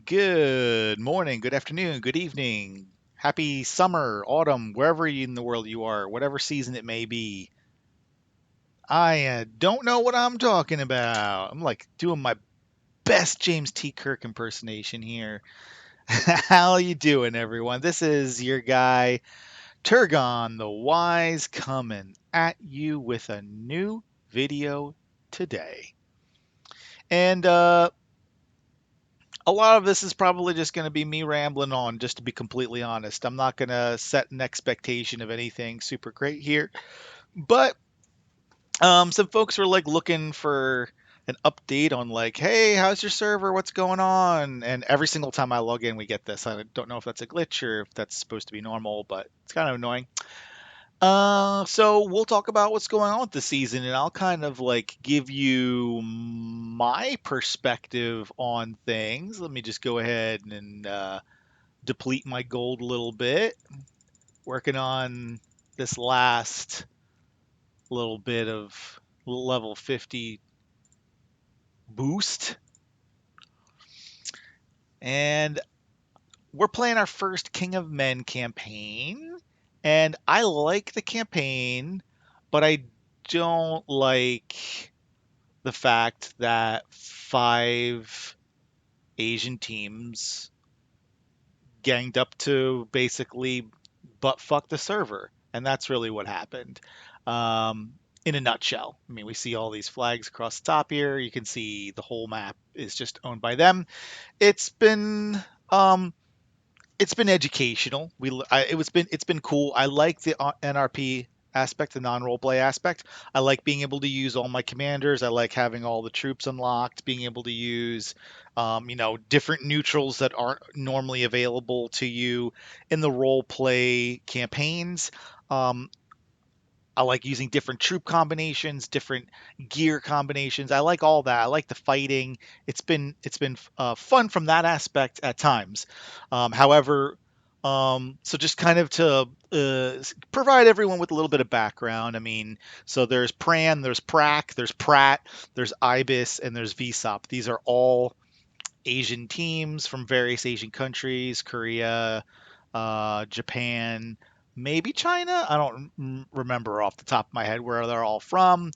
Good morning, good afternoon, good evening. Happy summer, autumn, wherever in the world you are, whatever season it may be. I don't know what I'm talking about. I'm like doing my best James T. Kirk impersonation here. How you doing, everyone? This is your guy, Turgon the Wise, coming at you with a new video today. And a lot of this is probably just going to be me rambling on, just to be completely honest. I'm not going to set an expectation of anything super great here. But some folks were like looking for an update on like, hey, how's your server? What's going on? And every single time I log in, we get this. I don't know if that's a glitch or if that's supposed to be normal, but it's kind of annoying. So we'll talk about what's going on with the season, and I'll kind of like give you my perspective on things. Let me just go ahead and deplete my gold a little bit. Working on this last little bit of level 50 boost, and we're playing our first King of Men campaign, and I like the campaign, but I don't like the fact that 5 Asian teams ganged up to basically butt fuck the server, and that's really what happened. In a nutshell, I mean, we see all these flags across the top here. You can see the whole map is just owned by them. It's been um, it's been educational. It's been cool. I like the NRP aspect, the non-role play aspect. I like being able to use all my commanders. I like having all the troops unlocked, being able to use, different neutrals that aren't normally available to you in the role play campaigns. Um, I like using different troop combinations, different gear combinations. I like all that. I like the fighting. It's been fun from that aspect at times. However, so just kind of to provide everyone with a little bit of background. I mean, so there's Pran, there's Prak, there's Pratt, there's Ibis, and there's VSOP. These are all Asian teams from various Asian countries, Korea, Japan, maybe China. I don't remember off the top of my head where they're all from.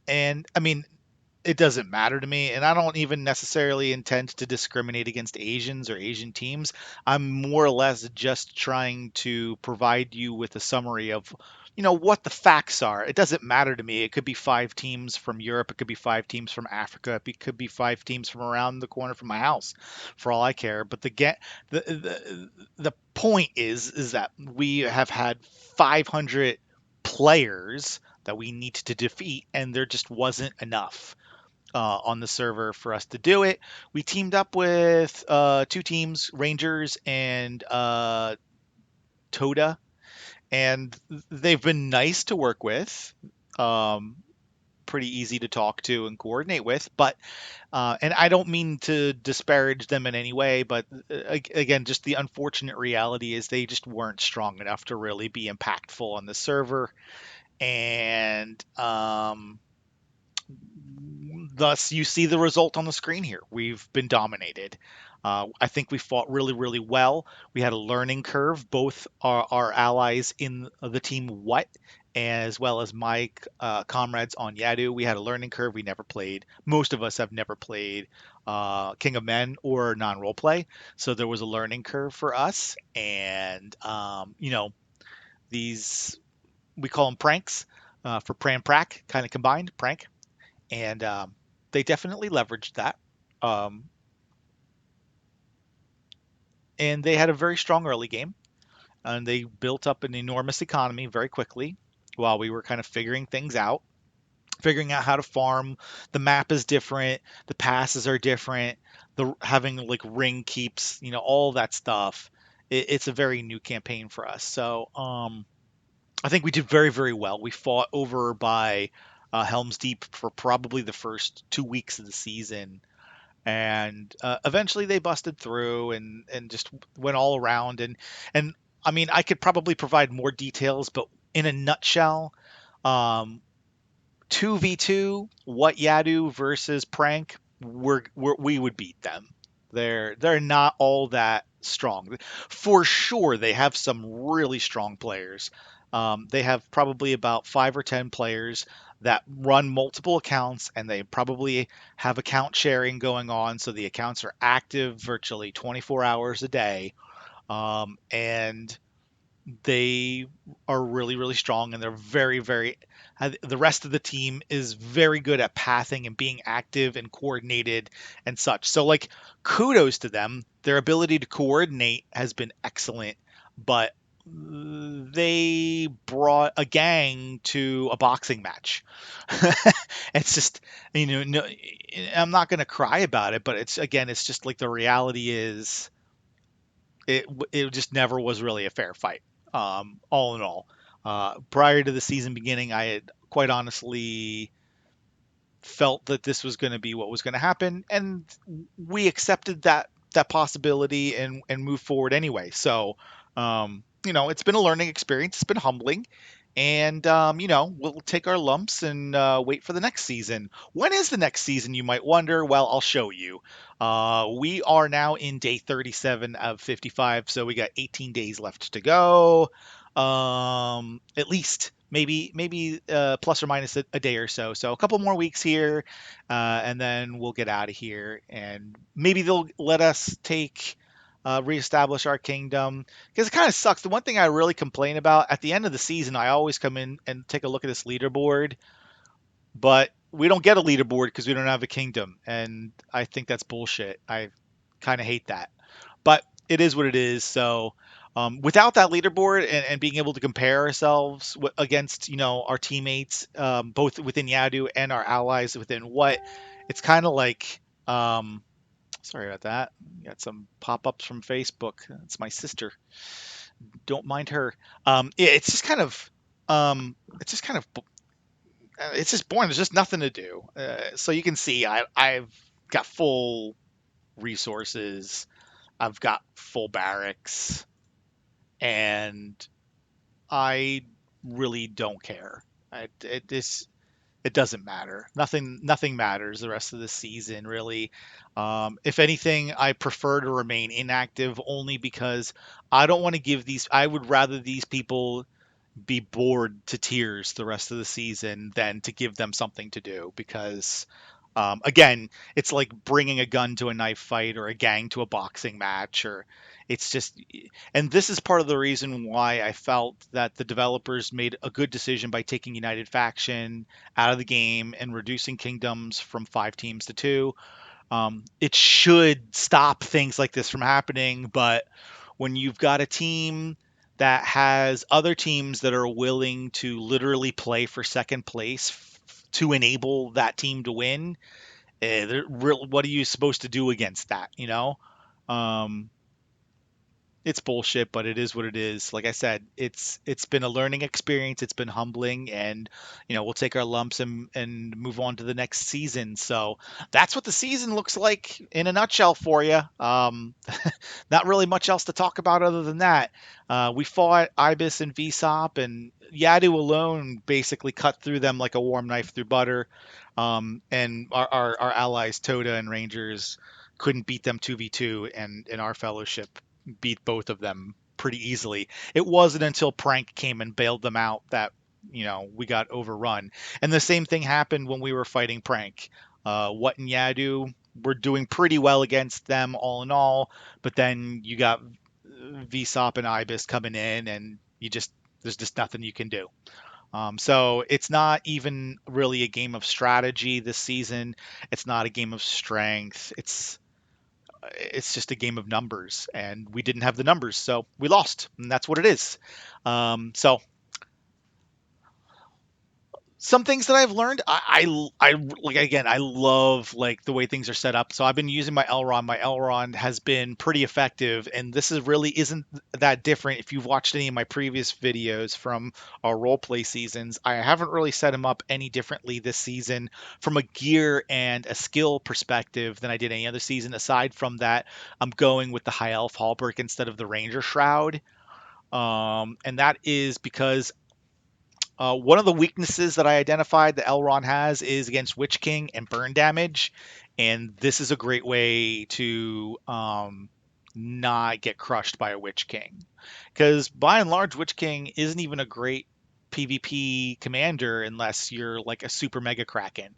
And I mean, it doesn't matter to me. And I don't even necessarily intend to discriminate against Asians or Asian teams. I'm more or less just trying to provide you with a summary of, what the facts are. It doesn't matter to me. It could be 5 teams from Europe. It could be 5 teams from Africa. It could be 5 teams from around the corner from my house, for all I care. But the point is that we have had 500 players that we need to defeat, and there just wasn't enough on the server for us to do it. We teamed up with 2 teams, Rangers and Toda, and they've been nice to work with. Um, Pretty easy to talk to and coordinate with, but and I don't mean to disparage them in any way, but again, just the unfortunate reality is they just weren't strong enough to really be impactful on the server, and thus you see the result on the screen here. We've been dominated. I think we fought really, really well. We had a learning curve. Both our allies in the team What, as well as my comrades on Yadu, we had a learning curve. We never played. Most of us have never played King of Men or non-role play, so there was a learning curve for us. And these, we call them pranks, for pran prac, kind of combined prank, and they definitely leveraged that. Um, and they had a very strong early game, and they built up an enormous economy very quickly while we were kind of figuring out how to farm. The map is different, the passes are different, the having like ring keeps, all that stuff. It's a very new campaign for us. So I think we did very, very well. We fought over by Helm's Deep for probably the first 2 weeks of the season, and eventually they busted through and just went all around. And I mean, I could probably provide more details, but in a nutshell, um, 2v2, what Yadu versus Prank, we would beat them. They're not all that strong. For sure, they have some really strong players. They have probably about 5 or 10 players that run multiple accounts, and they probably have account sharing going on, so the accounts are active virtually 24 hours a day. And they are really, really strong, and they're very, very. The rest of the team is very good at pathing and being active and coordinated and such. So, like, kudos to them. Their ability to coordinate has been excellent, but they brought a gang to a boxing match. It's just, no, I'm not going to cry about it, but it's again, it's just like the reality is it just never was really a fair fight. All in all, prior to the season beginning, I had quite honestly felt that this was going to be what was going to happen, and we accepted that possibility and moved forward anyway. So, it's been a learning experience. It's been humbling, and we'll take our lumps and wait for the next season. When is the next season, you might wonder? Well, I'll show you. We are now in day 37 of 55, so we got 18 days left to go. At least maybe plus or minus a day or so. So a couple more weeks here, and then we'll get out of here. And maybe they'll let us reestablish our kingdom, because it kind of sucks. The one thing I really complain about at the end of the season, I always come in and take a look at this leaderboard, but we don't get a leaderboard because we don't have a kingdom, and I think that's bullshit. I kind of hate that, but it is what it is. So, without that leaderboard and being able to compare ourselves against our teammates, both within Yadu and our allies within what, it's kind of like, sorry about that. Got some pop-ups from Facebook. It's my sister. Don't mind her. It's just kind of it's just kind of it's just boring. There's just nothing to do. So you can see I've got full resources. I've got full barracks, and I really don't care. It doesn't matter. Nothing matters the rest of the season, really. If anything, I prefer to remain inactive only because I don't want to give these. I would rather these people be bored to tears the rest of the season than to give them something to do, because again, it's like bringing a gun to a knife fight or a gang to a boxing match, or it's just. And this is part of the reason why I felt that the developers made a good decision by taking United Faction out of the game and reducing kingdoms from 5 teams to 2. It should stop things like this from happening, but when you've got a team that has other teams that are willing to literally play for second place to enable that team to win, what are you supposed to do against that? Um, it's bullshit, but it is what it is. Like I said, it's been a learning experience. It's been humbling, and we'll take our lumps and move on to the next season. So that's what the season looks like in a nutshell for you. Not really much else to talk about other than that. We fought Ibis and Vsop, and Yadu alone basically cut through them like a warm knife through butter. And our allies Toda and Rangers couldn't beat them 2v2, and in our fellowship beat both of them pretty easily. It wasn't until Prank came and bailed them out that we got overrun. And the same thing happened when we were fighting Prank. What and Yadu were doing pretty well against them all in all, but then you got Vsop and Ibis coming in, and there's just nothing you can do. So it's not even really a game of strategy this season. It's not a game of strength. It's just a game of numbers, and we didn't have the numbers, so we lost, and that's what it is. So some things that I've learned, I like, again, I love like the way things are set up. So I've been using my Elrond. My Elrond has been pretty effective, and this is really isn't that different. If you've watched any of my previous videos from our role play seasons, I haven't really set him up any differently this season from a gear and a skill perspective than I did any other season. Aside from that, I'm going with the High Elf Halberd instead of the Ranger Shroud. And that is because one of the weaknesses that I identified that Elrond has is against Witch King and burn damage. and this is a great way to not get crushed by a Witch King. Because by and large, Witch King isn't even a great PvP commander unless you're like a super mega kraken.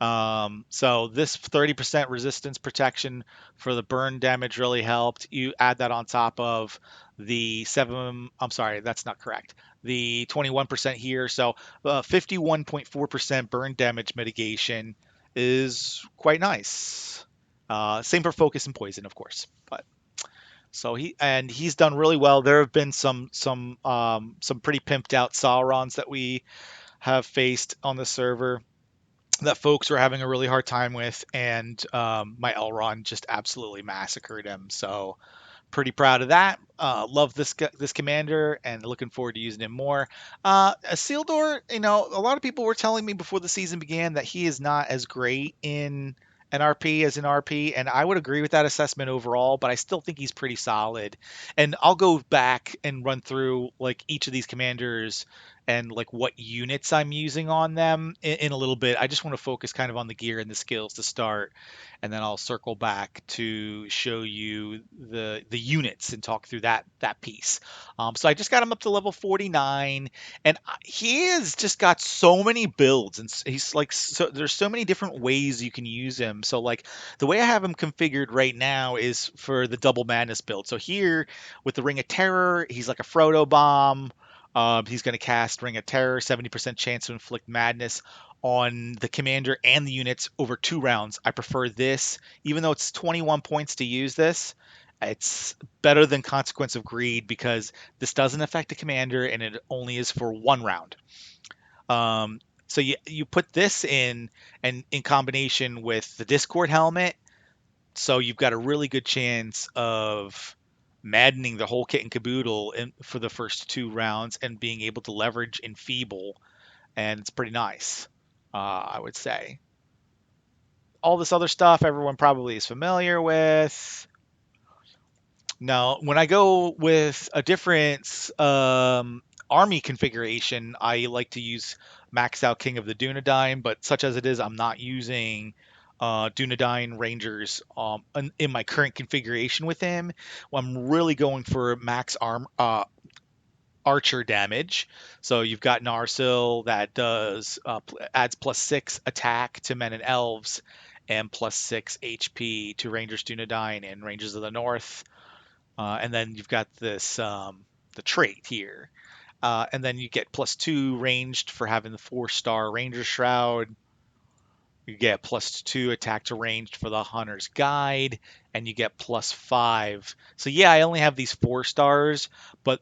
So this 30% resistance protection for the burn damage really helped. You add that on top of the I'm sorry, that's not correct. The 21% here. So 51.4% burn damage mitigation is quite nice. Same for focus and poison, of course. But so he's done really well. There have been some pretty pimped out Saurons that we have faced on the server that folks were having a really hard time with, and my Elrond just absolutely massacred him. So pretty proud of that. Love this commander, and looking forward to using him more. Isildur, a lot of people were telling me before the season began that he is not as great in an RP as an RP, and I would agree with that assessment overall. But I still think he's pretty solid. And I'll go back and run through like each of these commanders and like what units I'm using on them in a little bit. I just want to focus kind of on the gear and the skills to start, and then I'll circle back to show you the units and talk through that piece. So I just got him up to level 49, and he has just got so many builds, and he's like there's so many different ways you can use him. So like the way I have him configured right now is for the double madness build. So here with the Ring of Terror, he's like a Frodo bomb. He's going to cast Ring of Terror, 70% chance to inflict madness on the commander and the units over 2 rounds. I prefer this, even though it's 21 points to use this. It's better than Consequence of Greed because this doesn't affect the commander and it only is for 1 round. So you put this in, and in combination with the Discord helmet, so you've got a really good chance of maddening the whole kit and caboodle for the first 2 rounds and being able to leverage Enfeeble, and it's pretty nice, I would say. All this other stuff everyone probably is familiar with. Now, when I go with a different army configuration, I like to use maxed out King of the Dunedain, but such as it is, I'm not using Dunedain Rangers in my current configuration with him. Well, I'm really going for max archer damage. So you've got Narsil that does adds +6 attack to men and elves and +6 HP to Rangers Dunedain and Rangers of the North. And then you've got this the trait here. And then you get +2 ranged for having the 4-star Ranger Shroud. You get +2 attack to ranged for the Hunter's Guide, and you get +5. So yeah, I only have these 4 stars, but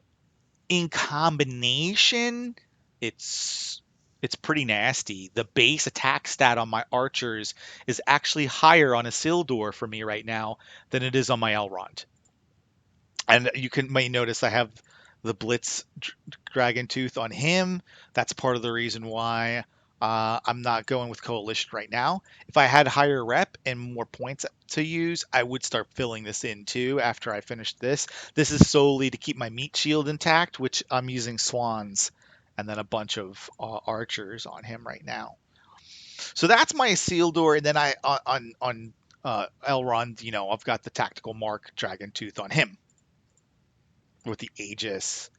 in combination, it's it's pretty nasty. The base attack stat on my archers is actually higher on Isildur for me right now than it is on my Elrond. And may notice I have the Blitz Dragon Tooth on him. That's part of the reason why I'm not going with Coalition right now. If I had higher rep and more points to use, I would start filling this in too after I finish this. This is solely to keep my meat shield intact, which I'm using Swans and then a bunch of archers on him right now. So that's my Isildur, and then I on Elrond, I've got the Tactical Mark Dragon Tooth on him with the Aegis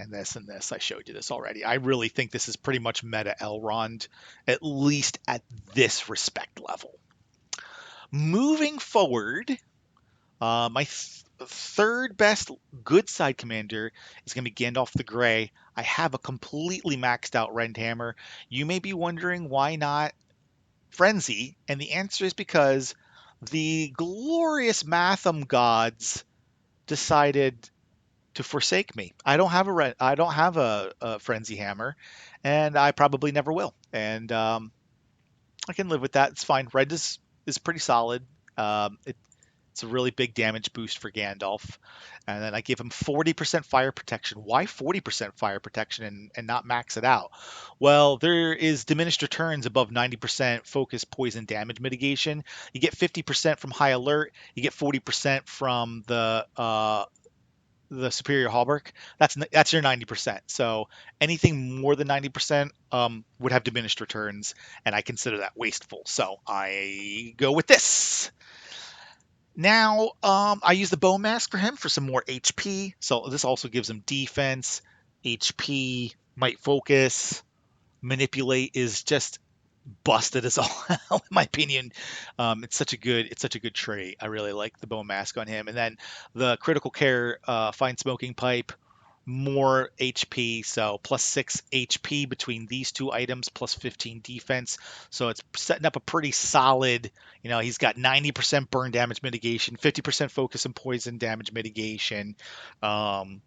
and this and this. I showed you this already. I really think this is pretty much meta Elrond, at least at this respect level. Moving forward, my third best good side commander is going to be Gandalf the Grey. I have a completely maxed out Rend Hammer. You may be wondering why not Frenzy, and the answer is because the glorious Matham gods decided to forsake me. I don't have a frenzy hammer, and I probably never will. And I can live with that. It's fine. Red is pretty solid. It's a really big damage boost for Gandalf. And then I give him 40% fire protection. Why 40% fire protection and not max it out? Well, there is diminished returns above 90% focus, poison, damage mitigation. You get 50% from high alert. You get 40% from the the superior hauberk, that's your 90%. So anything more than 90% would have diminished returns, and I consider that wasteful. So I go with this. Now, I use the bone mask for him for some more HP. So this also gives him defense, HP, might focus, manipulate is just busted as all hell, in my opinion. It's such a good trait. I really like the bone mask on him, and then the critical care, fine smoking pipe, more HP, so plus 6 HP between these two items, plus 15 defense. So it's setting up a pretty solid. He's got 90% burn damage mitigation, 50% focus and poison damage mitigation. Um,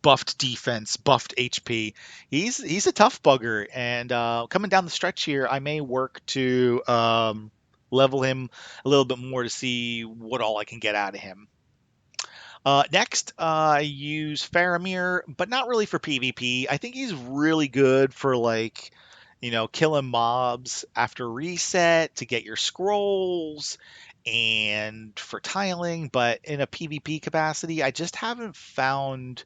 Buffed defense, buffed HP. He's a tough bugger, and coming down the stretch here, I may work to level him a little bit more to see what all I can get out of him. Next, I use Faramir, but not really for PvP. I think he's really good for killing mobs after reset to get your scrolls and for tiling, but in a PvP capacity, I just haven't found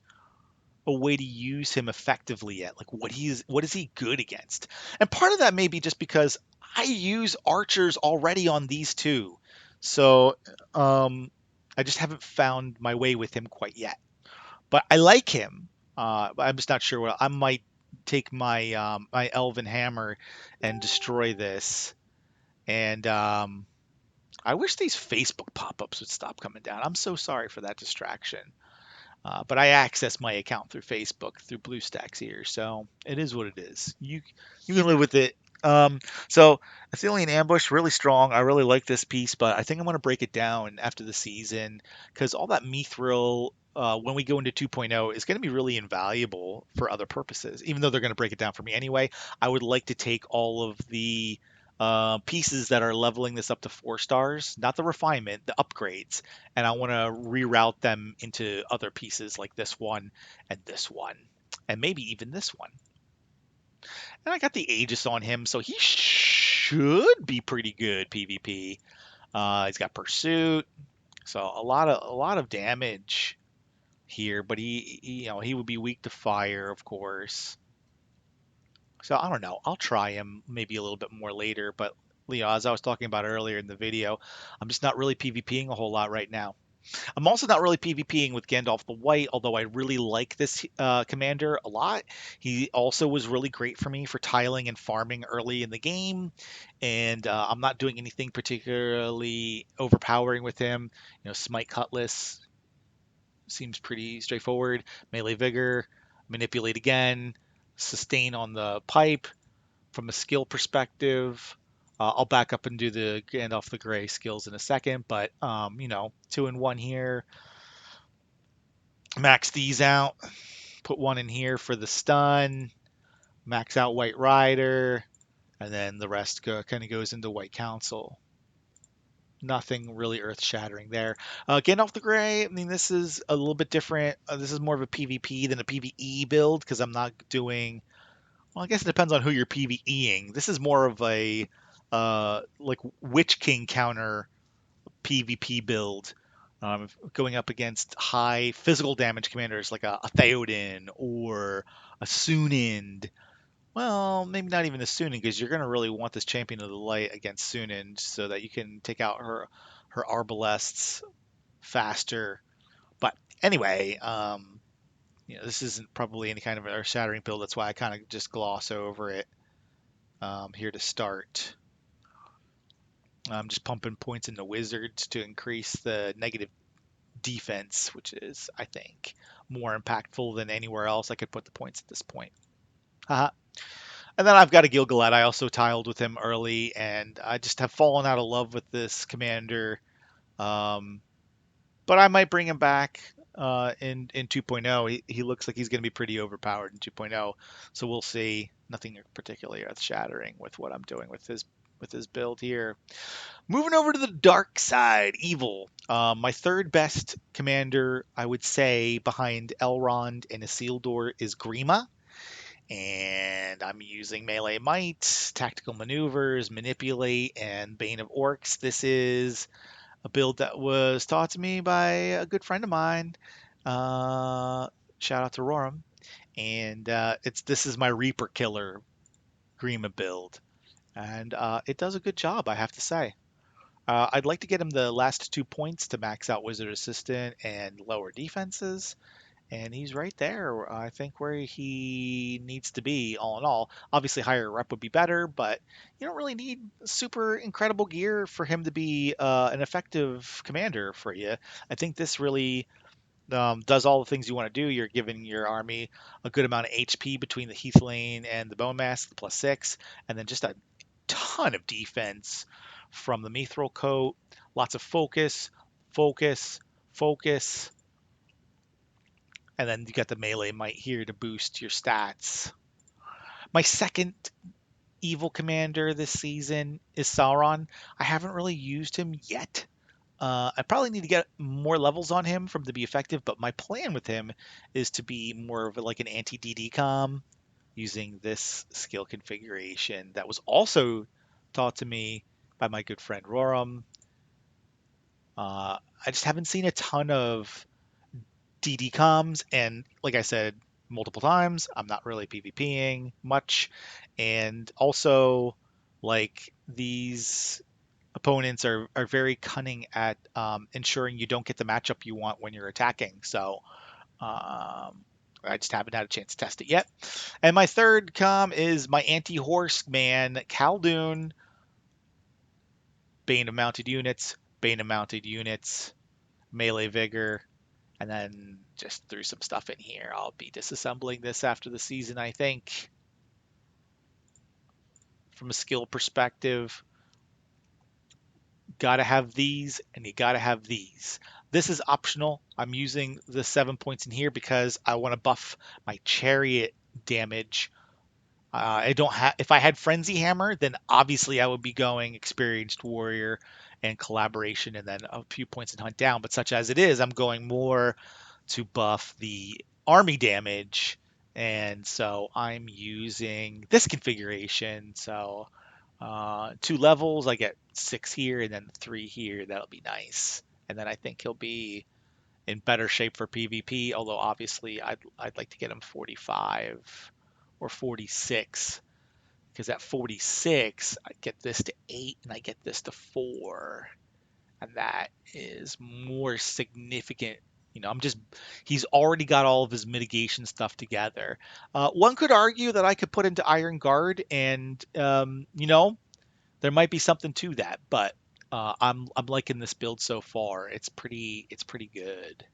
a way to use him effectively yet. Like what is he good against? And part of that may be just because I use archers already on these two. So I just haven't found my way with him quite yet. But I like him. I'm just not sure what I might take my elven hammer and destroy this. And I wish these Facebook pop-ups would stop coming down. I'm so sorry for that distraction. But I access my account through Facebook through BlueStacks here, so it is what it is. You can live with it. So Athelian Ambush, really strong. I really like this piece, but I think I'm going to break it down after the season because all that Mithril, when we go into 2.0, is going to be really invaluable for other purposes. Even though they're going to break it down for me anyway, I would like to take all of the pieces that are leveling this up to 4 stars, not the refinement, the upgrades, and I want to reroute them into other pieces like this one, and maybe even this one. And I got the Aegis on him, so he should be pretty good PvP. He's got Pursuit, so a lot of damage here, but he would be weak to fire, of course. So I don't know. I'll try him maybe a little bit more later, but as I was talking about earlier in the video, I'm just not really PvPing a whole lot right now. I'm also not really PvPing with Gandalf the White, although I really like this commander a lot. He also was really great for me for tiling and farming early in the game, and I'm not doing anything particularly overpowering with him. Smite Cutlass seems pretty straightforward. Melee Vigor, Manipulate again, Sustain on the pipe. From a skill perspective, I'll back up and do the Gandalf the Grey skills in a second, but 2 and 1 here. Max these out. Put one in here for the stun. Max out White Rider, and then the rest kind of goes into White Council. Nothing really earth-shattering there. Gandalf the Grey, I mean, this is a little bit different. This is more of a PvP than a PvE build because I'm not doing. Well, I guess it depends on who you're PvEing. This is more of a like Witch King counter PvP build, going up against high physical damage commanders like a Theoden or a Sunind. Well, maybe not even a Sunind because you're going to really want this Champion of the Light against Sunind so that you can take out her arbalests faster. But anyway, this isn't probably any kind of a shattering build. That's why I kind of just gloss over it here to start. I'm just pumping points into wizards to increase the negative defense, which is, I think, more impactful than anywhere else I could put the points at this point. Haha. And then I've got a Gilgalad. I also tiled with him early, and I just have fallen out of love with this commander. But I might bring him back in 2.0. He looks like he's going to be pretty overpowered in 2.0, so we'll see. Nothing particularly earth-shattering with what I'm doing with his build here. Moving over to the dark side, evil. My third best commander, I would say, behind Elrond and Isildur is Grima. And I'm using Melee Might, Tactical Maneuvers, Manipulate, and Bane of Orcs. This is a build that was taught to me by a good friend of mine. Uh, Shout out to Roram. And it's this is my Reaper Killer Grima build, and it does a good job, I have to say. I'd like to get him the last 2 points to max out Wizard Assistant and lower defenses, and he's right there, I think, where he needs to be, all in all. Obviously, higher rep would be better, but you don't really need super incredible gear for him to be an effective commander for you. I think this really does all the things you want to do. You're giving your army a good amount of HP between the Heath Lane and the Bone Mask, the +6, and then just a ton of defense from the Mithril Coat. Lots of focus, focus, focus, and then you got the melee might here to boost your stats. My second evil commander this season is Sauron. I haven't really used him yet. I probably need to get more levels on him from to be effective, but my plan with him is to be more of like an anti-DD com using this skill configuration that was also taught to me by my good friend Roram. I just haven't seen a ton of DD comms, and like I said multiple times, I'm not really PvPing much, and also like these opponents are very cunning at ensuring you don't get the matchup you want when you're attacking. So I just haven't had a chance to test it yet. And my third com is my anti-horse man, Khaldun, Bane of Mounted Units, Bane of Mounted Units, Melee Vigor, and then just threw some stuff in here. I'll be disassembling this after the season, I think. From a skill perspective, gotta have these and you gotta have these. This is optional. I'm using the 7 points in here because I want to buff my chariot damage. I don't have. If I had Frenzy Hammer, then obviously I would be going Experienced Warrior and Collaboration, and then a few points in Hunt Down. But such as it is, I'm going more to buff the army damage, and so I'm using this configuration. So 2 levels, I get 6 here and then 3 here. That'll be nice. And then I think he'll be in better shape for PvP. Although obviously I'd like to get him 45 or 46, because at 46 I get this to 8 and I get this to 4, and that is more significant. He's already got all of his mitigation stuff together. One could argue that I could put into Iron Guard, and there might be something to that, but I'm liking this build so far. It's pretty good.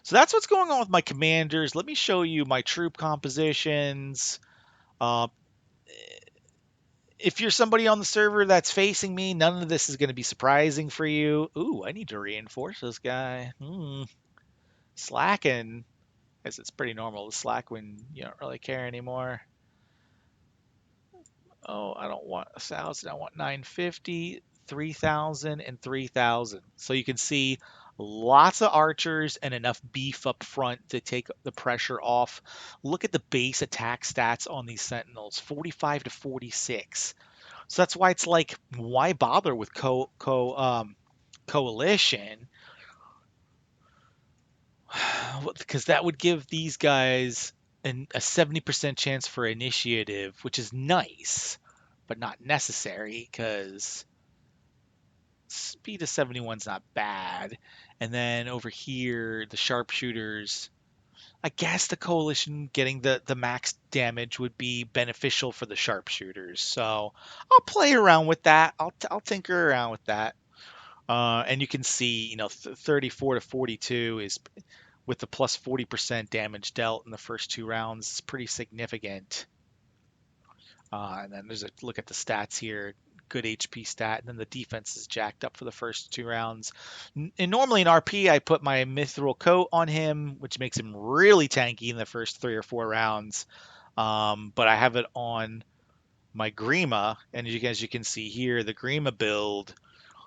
So that's what's going on with my commanders. Let me show you my troop compositions. Uh, if you're somebody on the server that's facing me, none of this is going to be surprising for you. Ooh, I need to reinforce this guy. Slacking. I guess it's pretty normal to slack when you don't really care anymore. Oh, I don't want 1,000. I want 950, 3,000, and 3,000. So you can see lots of archers and enough beef up front to take the pressure off. Look at the base attack stats on these sentinels, 45 to 46. So that's why it's like, why bother with coalition? Because that would give these guys a 70% chance for initiative, which is nice, but not necessary, because speed of 71 is not bad. And then over here, the sharpshooters, I guess the coalition getting the max damage would be beneficial for the sharpshooters. So I'll play around with that. I'll tinker around with that. And you can see, 34 to 42 is with the plus 40% damage dealt in the first 2 rounds. It's pretty significant. And then there's a look at the stats here. Good HP stat, and then the defense is jacked up for the first 2 rounds. And normally in RP, I put my Mithril Coat on him, which makes him really tanky in the first 3 or 4 rounds. But I have it on my Grima, and as you can see here, the Grima build,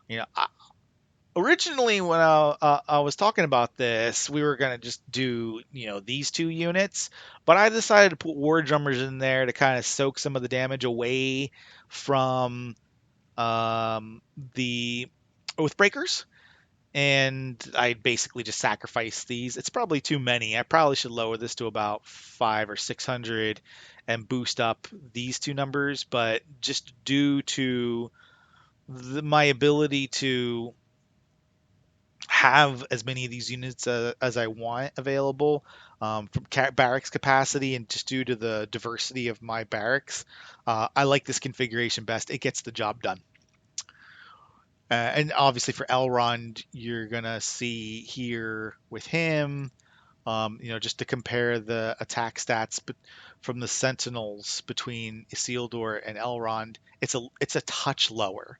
you know, originally when I was talking about this, we were gonna just do these 2 units, but I decided to put war drummers in there to kind of soak some of the damage away from the Oath breakers, and I basically just sacrifice these. It's probably too many. I probably should lower this to about 5 or 600 and boost up these two numbers, but just due to my ability to have as many of these units as I want available from barracks capacity, and just due to the diversity of my barracks, I like this configuration best. It gets the job done. And obviously for Elrond, you're gonna see here with him, just to compare the attack stats, but from the Sentinels between Isildur and Elrond, it's a touch lower.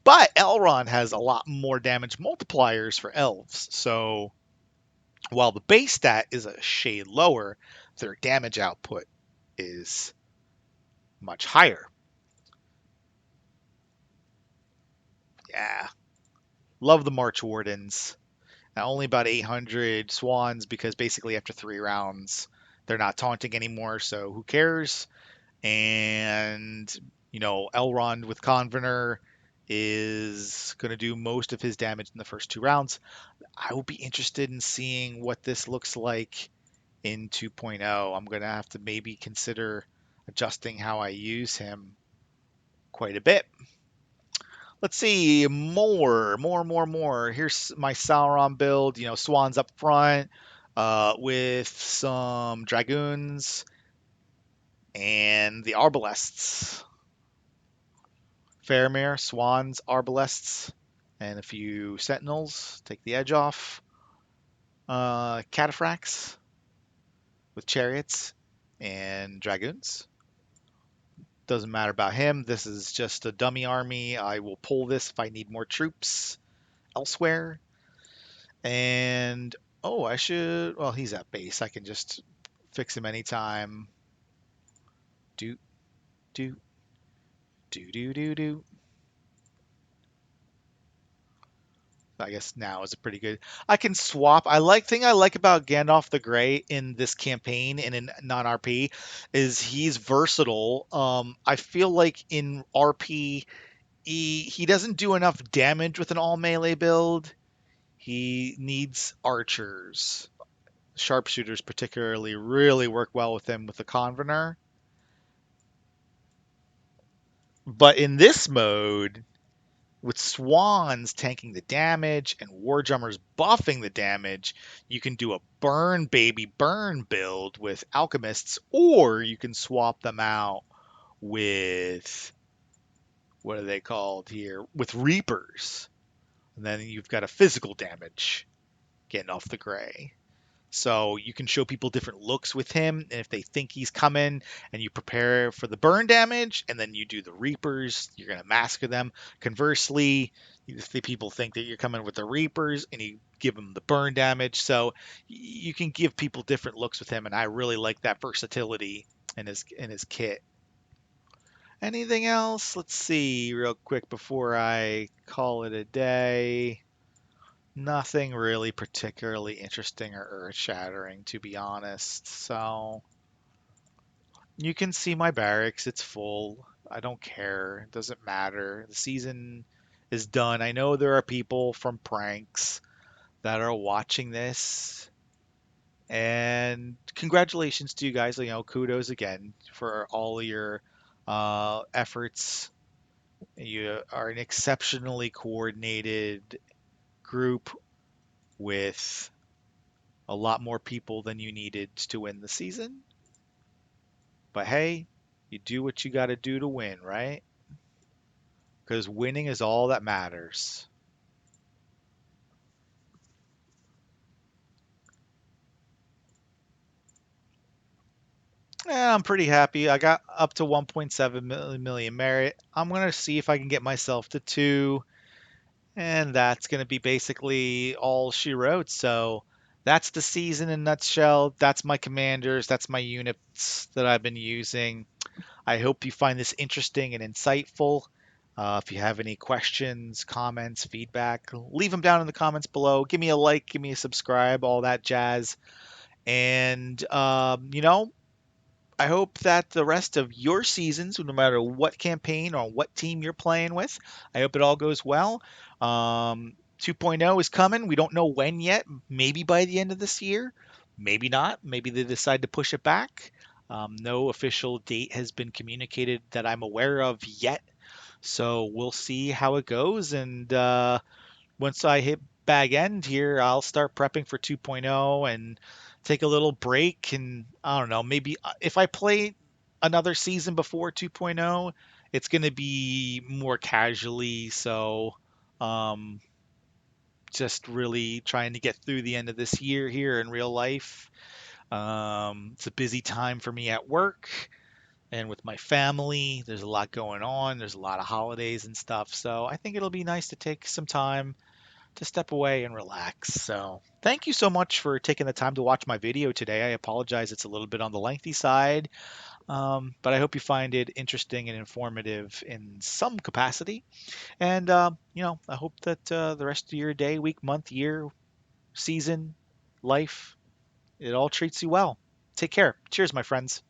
But Elrond has a lot more damage multipliers for elves, so while the base stat is a shade lower, their damage output is much higher. Yeah, love the March Wardens. Now, only about 800 swans because basically after 3 rounds, they're not taunting anymore, so who cares? And, Elrond with Convener is going to do most of his damage in the first 2 rounds. I will be interested in seeing what this looks like in 2.0. I'm going to have to maybe consider adjusting how I use him quite a bit. Let's see, more. Here's my Sauron build. Swans up front with some dragoons and the arbalests. Faramir, swans, arbalests, and a few sentinels. Take the edge off. Cataphracts with chariots and dragoons. Doesn't matter about him. This is just a dummy army. I will pull this if I need more troops elsewhere. And oh, I should. Well, he's at base. I can just fix him anytime. Do do do. I guess now is a pretty good. I can swap. I like about Gandalf the Grey in this campaign and in non-RP is he's versatile. I feel like in RP he doesn't do enough damage with an all melee build. He needs archers. Sharpshooters particularly really work well with him with the Convener. But in this mode, with Swans tanking the damage and Wardrummers buffing the damage, you can do a burn baby burn build with Alchemists, or you can swap them out with, what are they called here? With Reapers. And then you've got a physical damage getting off the Gray. So you can show people different looks with him, and if they think he's coming, and you prepare for the burn damage, and then you do the Reapers, you're gonna massacre them. Conversely, if the people think that you're coming with the Reapers, and you give them the burn damage, so you can give people different looks with him, and I really like that versatility in his kit. Anything else? Let's see real quick before I call it a day. Nothing really particularly interesting or earth-shattering, to be honest. So you can see my barracks. It's full. I don't care. It doesn't matter. The season is done. I know there are people from pranks that are watching this. And congratulations to you guys. Kudos again for all your efforts. You are an exceptionally coordinated group with a lot more people than you needed to win the season. But hey, you do what you got to do to win, right? Because winning is all that matters. And I'm pretty happy. I got up to 1.7 million merit. I'm going to see if I can get myself to 2. And that's going to be basically all she wrote. So that's the season in a nutshell. That's my commanders. That's my units that I've been using. I hope you find this interesting and insightful. If you have any questions, comments, feedback, leave them down in the comments below. Give me a like, give me a subscribe, all that jazz. And, I hope that the rest of your seasons, no matter what campaign or what team you're playing with, I hope it all goes well. 2.0 is coming. We don't know when yet. Maybe by the end of this year. Maybe not. Maybe they decide to push it back. No official date has been communicated that I'm aware of yet. So we'll see how it goes. And once I hit bag end here, I'll start prepping for 2.0 and take a little break. And I don't know, maybe if I play another season before 2.0, it's going to be more casually. So um, just really trying to get through the end of this year here in real life. It's a busy time for me at work and with my family. There's a lot going on. There's a lot of holidays and stuff. So I think it'll be nice to take some time to step away and relax. So, thank you so much for taking the time to watch my video today. I apologize it's a little bit on the lengthy side, but I hope you find it interesting and informative in some capacity. And, I hope that the rest of your day, week, month, year, season, life, it all treats you well. Take care. Cheers, my friends.